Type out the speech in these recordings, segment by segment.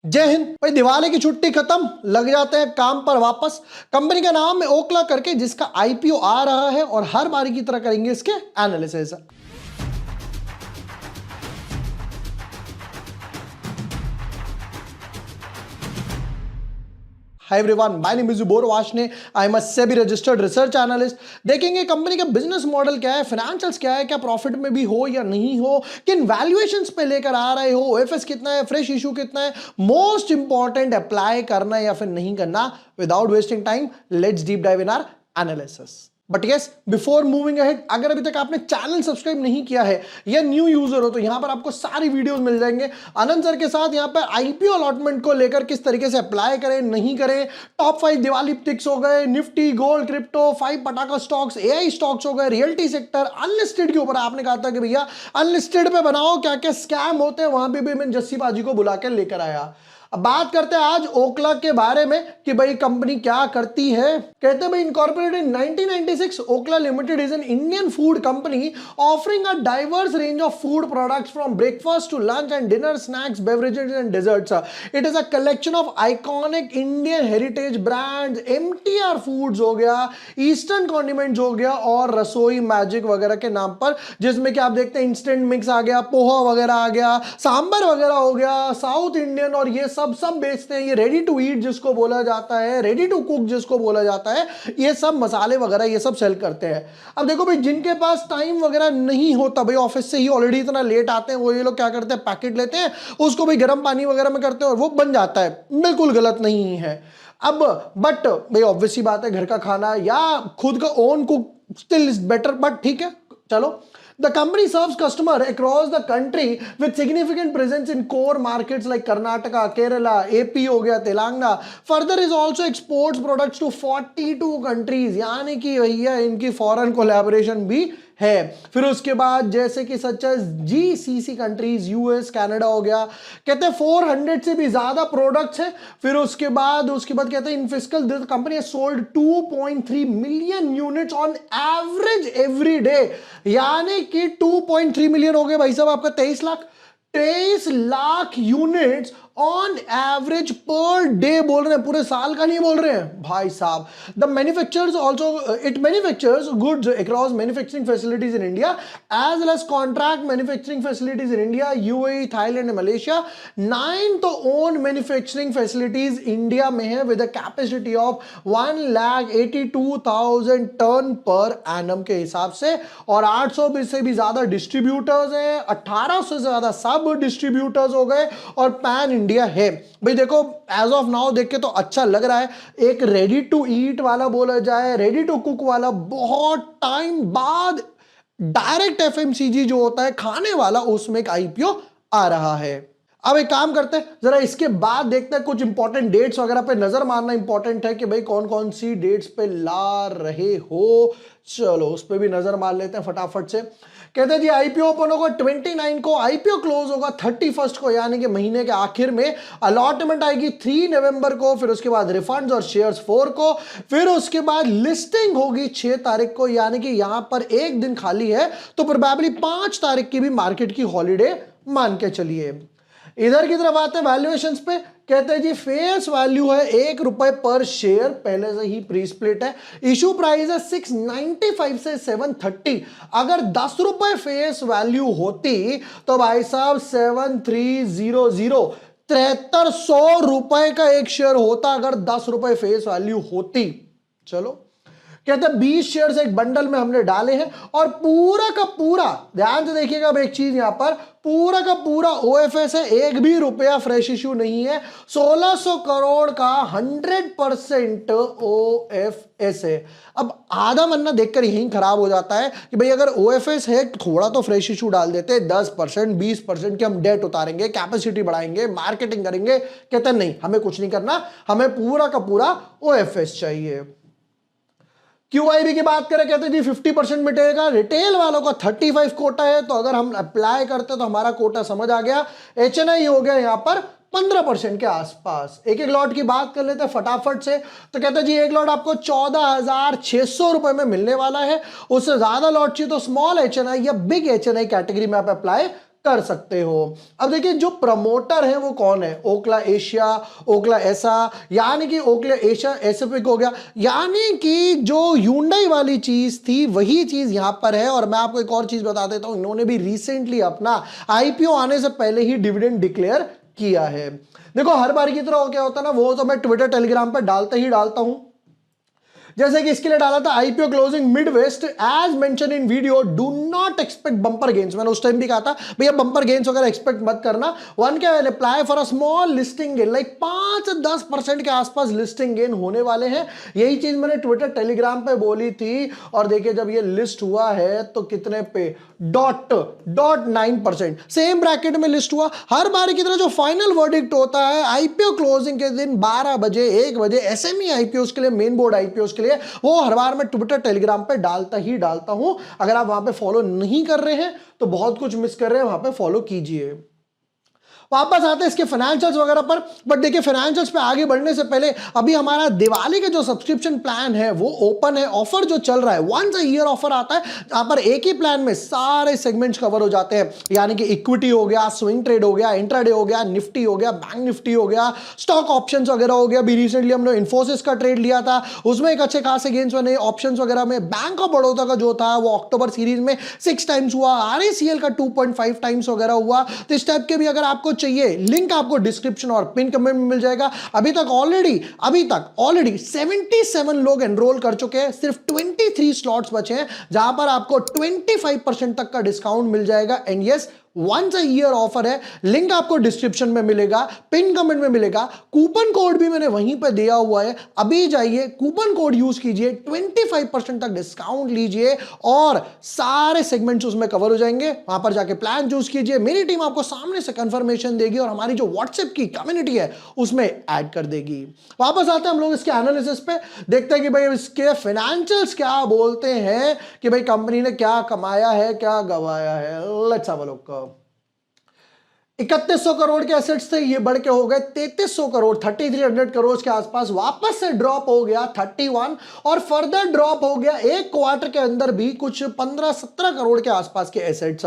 जय हिंद भाई। दिवाली की छुट्टी खत्म, लग जाते हैं काम पर वापस। कंपनी का नाम है ओखला करके, जिसका आईपीओ आ रहा है और हर बारी की तरह करेंगे इसके analysis. Hi everyone, my name is bore Washne. I am a SEBI registered research analyst. देखेंगे कंपनी का बिजनेस मॉडल क्या है, फाइनेंशियल्स क्या है, क्या प्रॉफिट में भी हो या नहीं हो, किन वैल्यूएशंस पे लेकर आ रहे हो, ओएफएस कितना है, फ्रेश इशू कितना है, मोस्ट इंपॉर्टेंट अप्लाई करना या फिर नहीं करना। Without wasting time let's deep dive in our analysis. But yes, before moving ahead, अगर अभी तक आपने चैनल सब्सक्राइब नहीं किया है या न्यू यूजर हो तो यहां पर आपको सारी वीडियोस मिल जाएंगे आनंद सर के साथ। यहां पर आईपीओ अलॉटमेंट को लेकर किस तरीके से अप्लाई करें, नहीं करें, टॉप 5 दिवाली टिक्स हो गए, निफ्टी, गोल्ड, क्रिप्टो, 5 पटाखा स्टॉक्स, एआई स्टॉक्स हो गए, रियल्टी सेक्टर, अनलिस्टेड के ऊपर आपने कहा था कि भैया अनलिस्टेड पे बनाओ, क्या क्या स्कैम होते हैं, वहां पे भी मैं जस्सी बाजी को बुला के लेकर आया। अब बात करते हैं आज ओखला के बारे में कि भाई कंपनी क्या करती है। कहते हैं भाई incorporated in 1996, Orkla limited is an Indian food company offering a diverse range of food products from breakfast to lunch and dinner, snacks, beverages and desserts. It is a collection of iconic Indian heritage brands. MTR foods हो गया, eastern condiments हो गया और रसोई magic वगैरह के नाम पर, जिसमें कि आप देखते हैं इंस्टेंट मिक्स आ गया, पोहा वगैरह आ गया, सांबर वगैरह हो गया, साउथ इंडियन, और ये सब बेचते हैं। ये रेडी टू ईट जिसको बोला जाता है, रेडी टू कुक जिसको बोला जाता है, ये सब मसाले वगैरह ये सब सेल करते हैं। अब देखो भाई, जिनके पास टाइम वगैरह नहीं होता, भाई ऑफिस से ही ऑलरेडी इतना लेट आते हैं, वो ये लोग क्या करते हैं, पैकेट लेते हैं, उसको भाई गर्म पानी वगैरह में करते हैं और वो बन जाता है। बिल्कुल गलत नहीं है। अब बट भाई ऑब्वियस सी बात है, घर का खाना या खुद का own cook still is better, but ठीक है चलो। The company serves customers across the country with significant presence in core markets like Karnataka, Kerala, AP हो गया, Telangana. Further is also exports products to 42 countries. यानी कि भैया इनकी फॉरेन कोलैबोरेशन भी है। फिर उसके बाद जैसे कि such as GCC countries, US, Canada हो गया। कहते हैं 400 से भी ज्यादा प्रोडक्ट्स हैं। फिर उसके बाद कहते हैं in fiscal this company has sold 2.3 million units on average every day. यानी कि 2.3 मिलियन हो गए भाई साहब आपका 23 lakh units on average per day बोल रहे हैं, पूरे साल का नहीं बोल रहे हैं भाई साहब। The manufacturers also it manufactures goods across manufacturing facilities in India as well as contract manufacturing facilities in India, UAE, Thailand and Malaysia. 9 तो ओन मैन्युफैक्चरिंग फैसिलिटीज इंडिया में है with a capacity of 1,82,000 tonne per annum के हिसाब से, और 800 से भी ज्यादा डिस्ट्रीब्यूटर्स हैं, 1800 से ज्यादा सब डिस्ट्रीब्यूटर्स हो गए, और पैन इंडिया है। भाई देखो एज ऑफ नाउ देख के तो अच्छा लग रहा है। एक रेडी टू ईट वाला बोला जाए, रेडी टू कुक वाला, बहुत टाइम बाद डायरेक्ट एफएमसीजी जो होता है खाने वाला, उसमें एक आईपीओ आ रहा है। अब एक काम करते हैं, जरा इसके बाद देखते हैं कुछ इंपॉर्टेंट डेट्स वगैरह पे नजर मारना इंपॉर्टेंट है कि भाई कौन कौन सी डेट्स पे ला रहे हो। चलो उस पे भी नजर मार लेते हैं फटाफट से। कहते हैं जी आईपीओ ओपन होगा 29 को, आईपीओ क्लोज होगा 31 को, यानी कि महीने के आखिर में। अलॉटमेंट आएगी 3 नवंबर को, फिर उसके बाद रिफंड्स और शेयर्स 4 को, फिर उसके बाद लिस्टिंग होगी 6 तारीख को, यानी कि यहां पर एक दिन खाली है, तो प्रोबेबली 5 तारीख की भी मार्केट की हॉलीडे मान के चलिए। इधर की तरफ आते हैं वैल्यूएशंस पे। कहते हैं जी फेस वैल्यू है ₹1 पर शेयर, पहले से ही प्री स्प्लिट है। इशू प्राइस है 695 से 730। अगर ₹10 फेस वैल्यू होती तो भाई साहब 7300 ₹7300 का एक शेयर होता अगर ₹10 फेस वैल्यू होती। चलो कहते हैं 20 शेयर्स एक बंडल में हमने डाले हैं, और पूरा का पूरा ध्यान से देखिएगा एक चीज, यहां पर पूरा का पूरा ओएफएस है, एक भी रुपया फ्रेश इश्यू नहीं है। 1600 करोड़ का 100% ओएफएस है। अब आधा मन्ना देखकर यही खराब हो जाता है कि भाई अगर ओएफएस है थोड़ा तो फ्रेश इश्यू डाल देते, 10% 20% के हम डेट उतारेंगे, कैपेसिटी बढ़ाएंगे, मार्केटिंग करेंगे। कहते हैं नहीं, हमें कुछ नहीं करना, हमें पूरा का पूरा ओएफएस चाहिए। क्यूआईबी की बात करें, कहते हैं जी 50% मिटेगा, रिटेल वालों का 35 कोटा है, तो अगर हम अप्लाई करते तो हमारा कोटा समझ आ गया। एचएनआई हो गया यहां पर 15% के आसपास। एक एक लॉट की बात कर लेते हैं फटाफट से। तो कहते हैं जी एक लॉट आपको 14,600 रुपए में मिलने वाला है। उससे ज्यादा लॉट चाहिए तो स्मॉल एचएनआई या बिग एचएनआई कैटेगरी में आप अप्लाई कर सकते हो। अब देखिए जो प्रमोटर है वो कौन है, ओकला एशिया, ओकला ऐसा, यानी कि ओकला एशिया एसिफिक हो गया, यानी कि जो Hyundai वाली चीज थी वही चीज यहां पर है। और मैं आपको एक और चीज बता देता हूं, इन्होंने भी रिसेंटली अपना आईपीओ आने से पहले ही डिविडेंड डिक्लेयर किया है। देखो हर बार की तरह क्या होता है ना, वो तो मैं ट्विटर टेलीग्राम पर डालता ही डालता हूं। जैसे कि इसके लिए डाला था IPO closing mid west as mentioned in video, do not expect bumper gains. मैंने उस टाइम भी कहा था भैया बंपर गेन्स वगैरह एक्सपेक्ट मत करना, one can apply for a small listing gain, like 5-10% के आसपास लिस्टिंग गेन होने वाले हैं। यही चीज मैंने ट्विटर टेलीग्राम पे बोली थी, और देखिए जब ये लिस्ट हुआ है तो कितने पे, .9%, सेम ब्रैकेट में लिस्ट हुआ। हर बार की तरह जो फाइनल वर्डिक्ट होता है आईपीओ क्लोजिंग के दिन 12 बजे 1 बजे एसएमई आईपीओ के लिए, मेन बोर्ड आईपीओ के लिए, वो हर बार मैं ट्विटर टेलीग्राम पे डालता ही डालता हूं। अगर आप वहां पे फॉलो नहीं कर रहे हैं तो बहुत कुछ मिस कर रहे हैं, वहां पे फॉलो कीजिए। वापस आते हैं इसके फाइनेंशियल्स वगैरह पर। बट देखिए फाइनेंशियल्स पे आगे बढ़ने से पहले अभी हमारा दिवाली के जो सब्सक्रिप्शन प्लान है वो ओपन है, ऑफर जो चल रहा है वंस अ ईयर ऑफर आता है, जहां पर एक ही प्लान में सारे सेगमेंट्स कवर हो जाते हैं, यानी कि इक्विटी हो गया, स्विंग ट्रेड हो गया, इंट्राडे हो गया, निफ्टी हो गया, बैंक निफ्टी हो गया, स्टॉक ऑप्शंस वगैरह हो गया। अभी रिसेंटली हमने इन्फोसिस का ट्रेड लिया था, उसमें एक अच्छे खासे गेन्स बने। ऑप्शंस वगैरह में बैंक ऑफ बड़ौदा का जो था वो अक्टूबर सीरीज में 6 टाइम्स हुआ, आरएसीएल का 2.5 टाइम्स वगैरह हुआ। तो इस टाइप के भी अगर आपको चाहिए, लिंक आपको डिस्क्रिप्शन और पिन कमेंट में मिल जाएगा। अभी तक ऑलरेडी 77 लोग एनरोल कर चुके हैं, सिर्फ 23 स्लॉट्स बचे हैं जहां पर आपको 25% तक का डिस्काउंट मिल जाएगा। And yes, once a year offer है, लिंक आपको डिस्क्रिप्शन में मिलेगा, पिन कमेंट में मिलेगा, कूपन कोड भी मैंने वहीं पर दिया हुआ है। अभी जाइए कूपन कोड यूज कीजिए, 25% तक डिस्काउंट लीजिए और सारे सेगमेंट्स उसमें कवर हो जाएंगे। वहां पर जाके प्लान चूज कीजिए, मेरी टीम आपको सामने से कंफर्मेशन देगी और हमारी जो व्हाट्सएप की कम्युनिटी है उसमें ऐड कर देगी। वापस आते हैं हम लोग इसके एनालिसिस पे, देखते हैं कि भाई इसके फाइनेंशियल्स क्या बोलते हैं कि भाई कंपनी ने क्या कमाया है, क्या गवाया है। Let's have a look. 3100 crore के एसेट्स थे, ये बढ़ के हो गए 3300 करोड़, 3300 करोड़ के आसपास। वापस से ड्रॉप हो गया 31 और फर्दर ड्रॉप हो गया एक क्वार्टर के अंदर भी कुछ 15-17 करोड़ के आसपास के एसेट्स।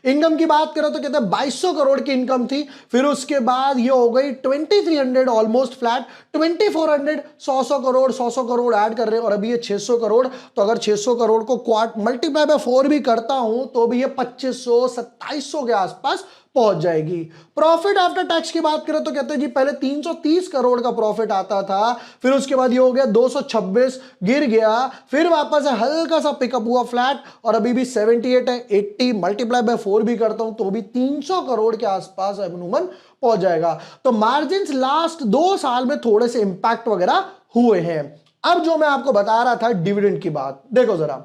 इनकम की बात करें तो कहते हैं 2200 करोड़ की इनकम थी, फिर उसके बाद ये हो गई 2300, almost flat, 2400, 100 crore 100 crore add कर रहे हैं और अभी ये 600 करोड़। तो अगर 600 करोड़ को क्वार्ट मल्टीप्लाई बाय 4 भी करता हूं तो भी ये 2500-2700 के आसपास पहुंच जाएगी। प्रॉफिट आफ्टर टैक्स की बात करें तो कहते हैं जी पहले 330 करोड़ का प्रॉफिट आता था, फिर उसके बाद ये हो गया 226, गिर गया, फिर वापस हल्का सा पिकअप हुआ फ्लैट और अभी भी 78 है। 80 मल्टीप्लाई बाय 4 भी करता हूं तो भी 300 करोड़ के आसपास अमूमन पहुंच जाएगा। तो मार्जिन लास्ट 2 साल में थोड़े से इंपैक्ट वगैरह हुए हैं। अब जो मैं आपको बता रहा था डिविडेंड की बात, देखो जरा,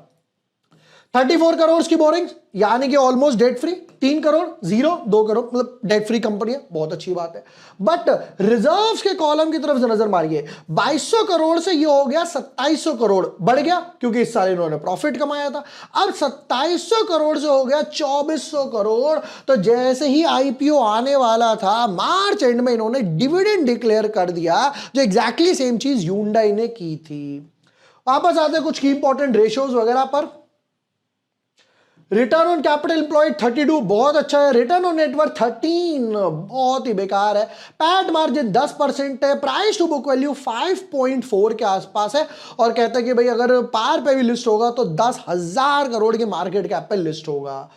34 करोड़ की बोरिंग, यानी कि almost debt free, 3 crore 2 crore, मतलब डेट फ्री कंपनी है, बहुत अच्छी बात है। बट रिजर्व्स के कॉलम की तरफ नजर मारिए, 2200 करोड़ से ये हो गया 2700 करोड़, बढ़ गया क्योंकि इस साल इन्होंने प्रॉफिट कमाया था। अब 2700 करोड़ से हो गया 2400 करोड़। तो जैसे ही आईपीओ आने वाला था मार्च एंड में इन्होंने डिविडेंड डिक्लेयर कर दिया, जो एग्जैक्टली सेम चीज Hyundai ने की थी। वापस आते हैं कुछ की इंपॉर्टेंट रेशियोज वगैरह पर। रिटर्न ऑन कैपिटल एम्प्लॉयड 32 बहुत अच्छा है, रिटर्न ऑन नेटवर्थ 13 बहुत ही बेकार है, पैट मार्जिन 10% है, प्राइस टू बुक वैल्यू 5.4 के आसपास है और कहते हैं कि भाई अगर पार पे भी लिस्ट होगा तो 10,000 करोड़ की मार्केट कैप पे लिस्ट होगा।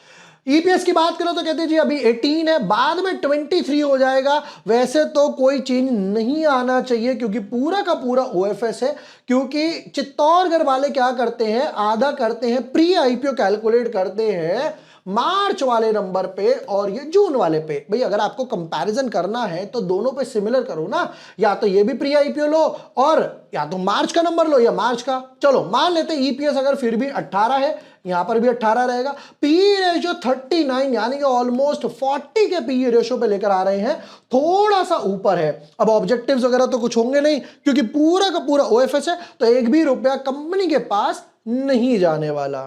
ईपीएस की बात करो तो कहते हैं जी अभी 18 है, बाद में 23 हो जाएगा। वैसे तो कोई चेंज नहीं आना चाहिए क्योंकि पूरा का पूरा ओएफएस है, क्योंकि चित्तौड़गढ़ वाले क्या करते हैं, आधा करते हैं प्री आईपीओ कैलकुलेट करते हैं मार्च वाले नंबर पे और ये जून वाले पे। भाई अगर आपको कंपैरिजन करना है तो दोनों पे सिमिलर करो ना, या तो ये भी प्री आईपीओ लो और या तो मार्च का नंबर लो या मार्च का। चलो मान लेते ईपीएस अगर फिर भी 18 है, यहां पर भी 18 रहेगा, पी रेशियो 39 यानी कि ऑलमोस्ट 40 के पी रेशियो पे लेकर आ रहे हैं, थोड़ा सा ऊपर है। अब ऑब्जेक्टिव्स वगैरह तो कुछ होंगे नहीं क्योंकि पूरा का पूरा ओएफएस है, तो एक भी रुपया कंपनी के पास नहीं जाने वाला।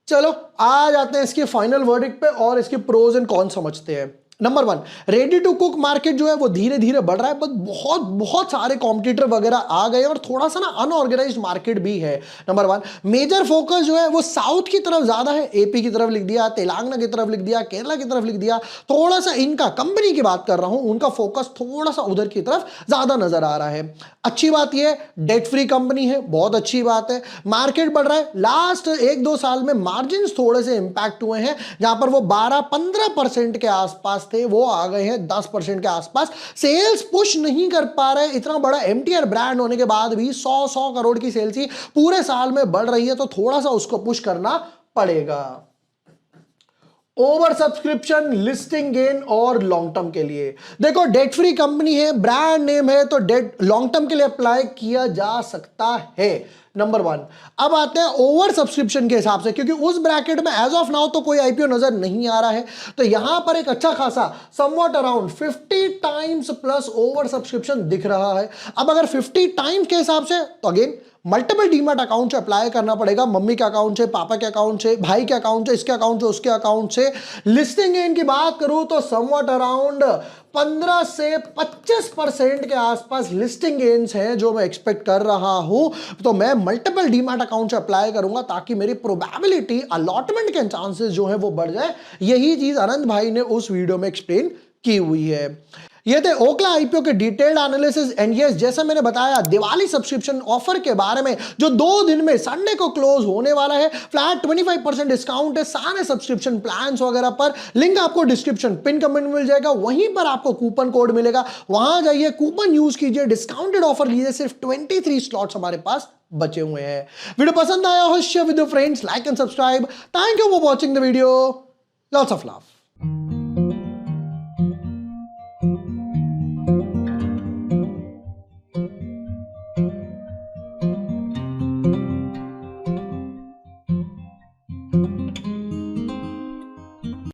चलो आ जाते हैं इसके फाइनल वर्डिक्ट पे और इसके प्रोज एंड कॉन समझते हैं। Number one, ready to cook market जो है वो धीरे धीरे बढ़ रहा है, बट बहुत बहुत सारे कॉम्पिटिटर वगैरह आ गए और थोड़ा सा ना अनऑर्गेनाइज्ड मार्केट भी है। नंबर वन, मेजर फोकस जो है वो साउथ की तरफ ज्यादा है, एपी की तरफ लिख दिया, तेलंगाना की तरफ लिख दिया, केरला की तरफ लिख दिया। थोड़ा सा इनका कंपनी की बात कर रहा हूं, उनका फोकस थोड़ा सा उधर की तरफ ज्यादा नजर आ रहा है। अच्छी बात यह डेट फ्री कंपनी है, बहुत अच्छी बात है। मार्केट बढ़ रहा है, लास्ट 1-2 साल में मार्जिन थोड़े से इंपैक्ट हुए हैं, जहां पर वो 12-15% के आसपास थे, वो आ गए हैं 10% के आसपास। सेल्स पुश नहीं कर पा रहे, इतना बड़ा एमटीआर ब्रांड होने के बाद भी 100 करोड़ की सेल्स ही पूरे साल में बढ़ रही है, तो थोड़ा सा उसको पुश करना पड़ेगा। ओवर सब्सक्रिप्शन, लिस्टिंग गेन और लॉन्ग टर्म के लिए देखो, डेट फ्री कंपनी है, ब्रांड नेम है, तो डेट लॉन्ग टर्म के लिए अप्लाई किया जा सकता है। Number one. अब आते हैं ओवर सब्सक्रिप्शन के हिसाब से, क्योंकि उस ब्रैकेट में एज ऑफ नाउ तो कोई आईपीओ नजर नहीं आ रहा है, तो यहां पर एक अच्छा खासा somewhat around 50 times plus over subscription दिख रहा है। अब अगर 50 टाइम्स के हिसाब से, तो अगेन मल्टीपल डीमैट अकाउंट से अप्लाई करना पड़ेगा, मम्मी के अकाउंट से, पापा के अकाउंट से, भाई के अकाउंट से, इसके अकाउंट से, उसके अकाउंट से। लिस्टिंग गेन की बात करूं तो समवॉट अराउंड 15 से 25% के आसपास लिस्टिंग गेन्स हैं जो मैं एक्सपेक्ट कर रहा हूं, तो मैं मल्टीपल डीमैट अकाउंट से अप्लाई करूंगा ताकि मेरी प्रोबेबिलिटी अलॉटमेंट के चांसेस जो है वो बढ़ जाए। यही चीज आनंद भाई ने उस वीडियो में एक्सप्लेन की हुई है। ये थे ओखला आईपीओ के डिटेल्ड एनालिसिस। एंड यस, जैसा मैंने बताया दिवाली सब्सक्रिप्शन ऑफर के बारे में, जो 2 दिन में संडे को क्लोज होने वाला है, फ्लैट 25% डिस्काउंट है सारे सब्सक्रिप्शन प्लान्स वगैरह पर। लिंक आपको डिस्क्रिप्शन पिन कमेंट में मिल जाएगा, वहीं पर आपको कूपन कोड मिलेगा, वहां जाइए, कूपन यूज कीजिए, डिस्काउंटेड ऑफर लीजिए। सिर्फ 23 स्लॉट्स हमारे पास बचे हुए हैं। वीडियो पसंद आया हो, share with your friends, like and subscribe. Thank you for watching the video. Lots of love.